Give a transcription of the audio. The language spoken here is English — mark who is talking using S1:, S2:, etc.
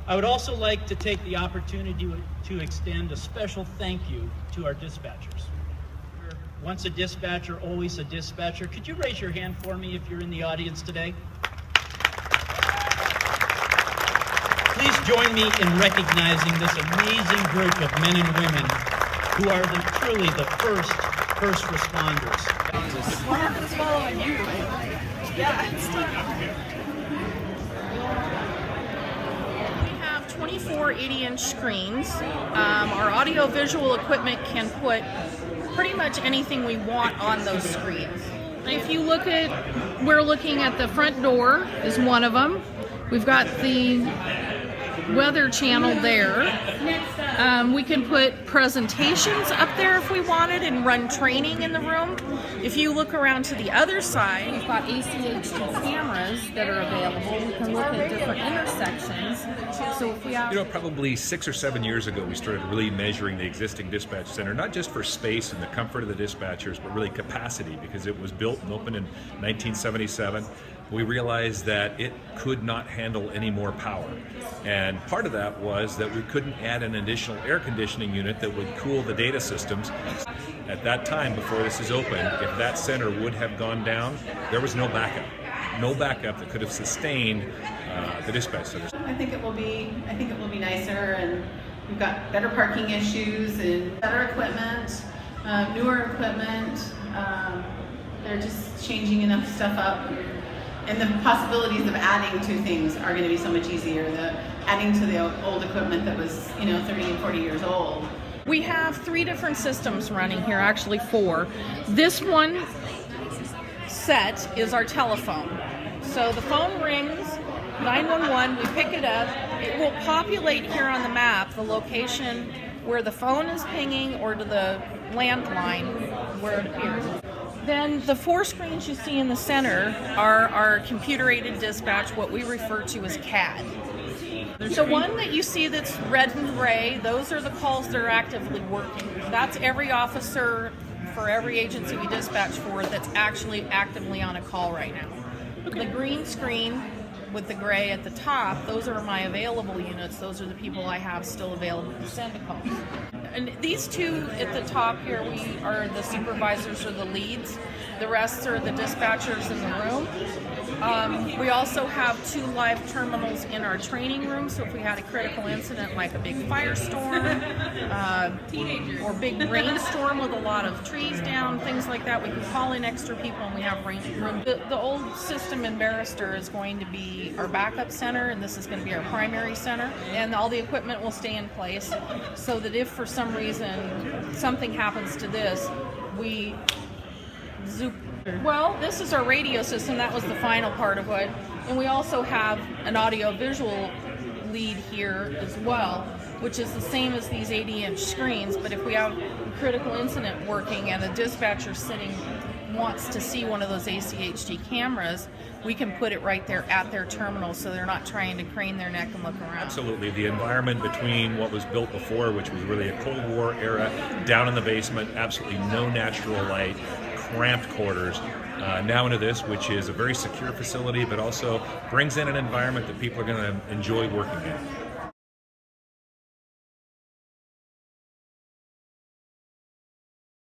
S1: I would also like to take the opportunity to extend a special thank you to our dispatchers. Once a dispatcher, always a dispatcher. Could you raise your hand for me if you're in the audience today? Please join me in recognizing this amazing group of men and women who are truly the first responders.
S2: What happens following you? Yeah. We have 24 80-inch screens. Our audio-visual equipment can put pretty much anything we want on those screens. If you look at, we're looking at the front door is one of them. We've got the weather channel there. We can put presentations up there if we wanted and run training in the room. If you look around to the other side, we've got ACHD cameras that are available. We can look at different intersections. So if we have...
S3: You know, probably 6 or 7 years ago, we started really measuring the existing dispatch center, not just for space and the comfort of the dispatchers, but really capacity, because it was built and opened in 1977. We realized that it could not handle any more power. And part of that was that we couldn't add an additional air conditioning unit that would cool the data systems. At that time, before this is open, if that center would have gone down, there was no backup. No backup that could have sustained the dispatch centers.
S4: I think it will be nicer, and we've got better parking issues and better equipment, newer equipment. They're just changing enough stuff up. And the possibilities of adding to things are going to be so much easier. Adding to the old equipment that was, 30 and 40 years old.
S2: We have 3 different systems running here, actually 4. This one set is our telephone. So the phone rings, 911, we pick it up. It will populate here on the map the location where the phone is pinging or to the landline where it appears. Then the 4 screens you see in the center are our computer-aided dispatch, what we refer to as CAD. The one that you see that's red and gray, those are the calls that are actively working. That's every officer for every agency we dispatch for that's actually actively on a call right now. The green screen with the gray at the top, those are my available units. Those are the people I have still available to send a call. And these 2 at the top here, we are the supervisors or the leads. The rest are the dispatchers in the room. We also have 2 live terminals in our training room, so if we had a critical incident like a big firestorm or big rainstorm with a lot of trees down, things like that, we can call in extra people and we have room. The old system in Barrister is going to be our backup center, and this is going to be our primary center, and all the equipment will stay in place so that if for some reason something happens to this, we zoop. Well, this is our radio system. That was the final part of it. And we also have an audio-visual lead here as well, which is the same as these 80-inch screens. But if we have a critical incident working and a dispatcher wants to see one of those ACHD cameras, we can put it right there at their terminal so they're not trying to crane their neck and look around.
S3: Absolutely. The environment between what was built before, which was really a Cold War era, down in the basement, absolutely no natural light, cramped quarters, now into this, which is a very secure facility, but also brings in an environment that people are going to enjoy working in.